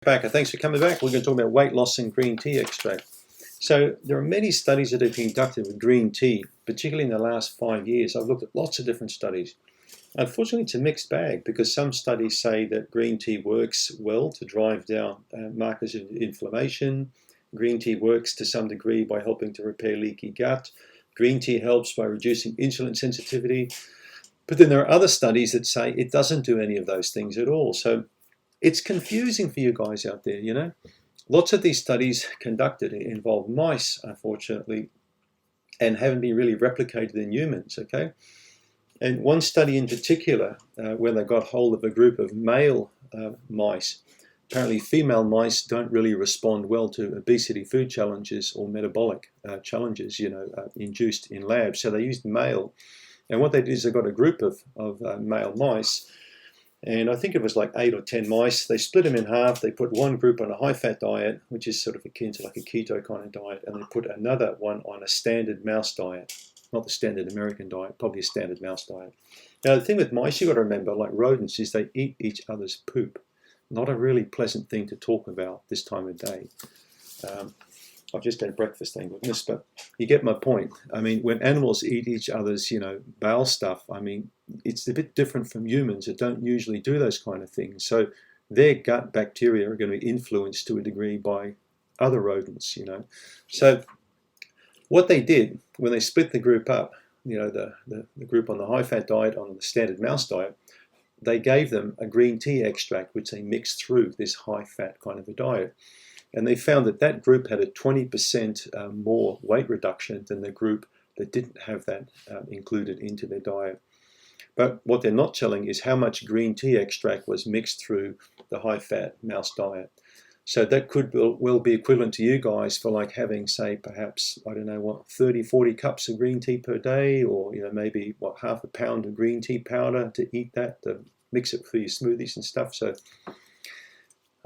Packer, thanks for coming back. We're going to talk about weight loss and green tea extract. So there are many studies that have been conducted with green tea, particularly in the last 5 years. I've looked at lots of different studies. Unfortunately, it's a mixed bag because some studies say that green tea works well to drive down markers of inflammation. Green tea works to some degree by helping to repair leaky gut. Green tea helps by reducing insulin sensitivity. But then there are other studies that say it doesn't do any of those things at all. So it's confusing for you guys out there, you know. Lots of these studies conducted involve mice, unfortunately, and haven't been really replicated in humans, okay? And one study in particular, where they got hold of a group of male mice, apparently female mice don't really respond well to obesity food challenges or metabolic challenges, induced in labs. So they used male. And what they did is they got a group of male mice, and I think it was like 8 or 10 mice. They split them in half. They put one group on a high-fat diet, which is sort of akin to like a keto kind of diet, and they put another one on a standard mouse diet. Not the standard American diet, probably a standard mouse diet. Now, the thing with mice you've got to remember, like rodents, is they eat each other's poop. Not a really pleasant thing to talk about this time of day. I've just had breakfast, thank goodness, but you get my point. I mean, when animals eat each other's, bowel stuff, I mean, it's a bit different from humans that don't usually do those kind of things. So their gut bacteria are going to be influenced to a degree by other rodents, So what they did when they split the group up, the group on the high-fat diet, on the standard mouse diet, they gave them a green tea extract, which they mixed through this high-fat kind of a diet. And they found that that group had a 20% more weight reduction than the group that didn't have that included into their diet. But what they're not telling is how much green tea extract was mixed through the high-fat mouse diet. So that could well be equivalent to you guys for like having, say, perhaps, 30, 40 cups of green tea per day, or maybe half a pound of green tea powder to eat that, to mix it for your smoothies and stuff. So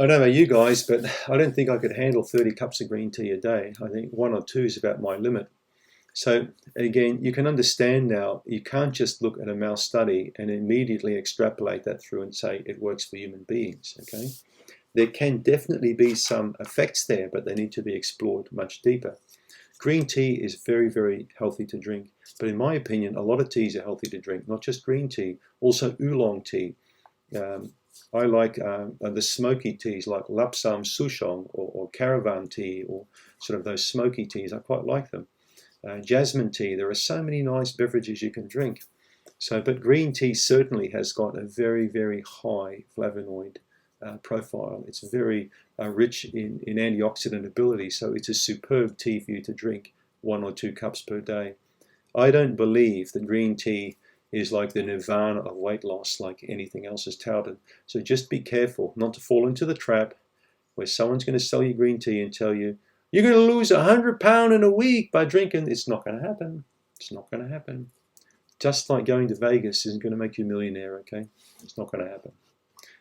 I don't know about you guys, but I don't think I could handle 30 cups of green tea a day. I think 1 or 2 is about my limit. So again, you can understand now, you can't just look at a mouse study and immediately extrapolate that through and say it works for human beings, okay? There can definitely be some effects there, but they need to be explored much deeper. Green tea is very, very healthy to drink, but in my opinion, a lot of teas are healthy to drink, not just green tea, also oolong tea. I like the smoky teas like Lapsang Souchong or Caravan tea, or sort of those smoky teas. I quite like them. Jasmine tea. There are so many nice beverages you can drink. But green tea certainly has got a very, very high flavonoid profile. It's very rich in antioxidant ability, so it's a superb tea for you to drink 1 or 2 cups per day. I don't believe that green tea is like the nirvana of weight loss, like anything else is touted. So just be careful not to fall into the trap where someone's going to sell you green tea and tell you, you're going to lose 100 pounds in a week by drinking. It's not going to happen. It's not going to happen. Just like going to Vegas isn't going to make you a millionaire, okay? It's not going to happen.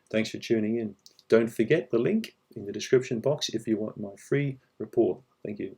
Thanks for tuning in. Don't forget the link in the description box if you want my free report. Thank you.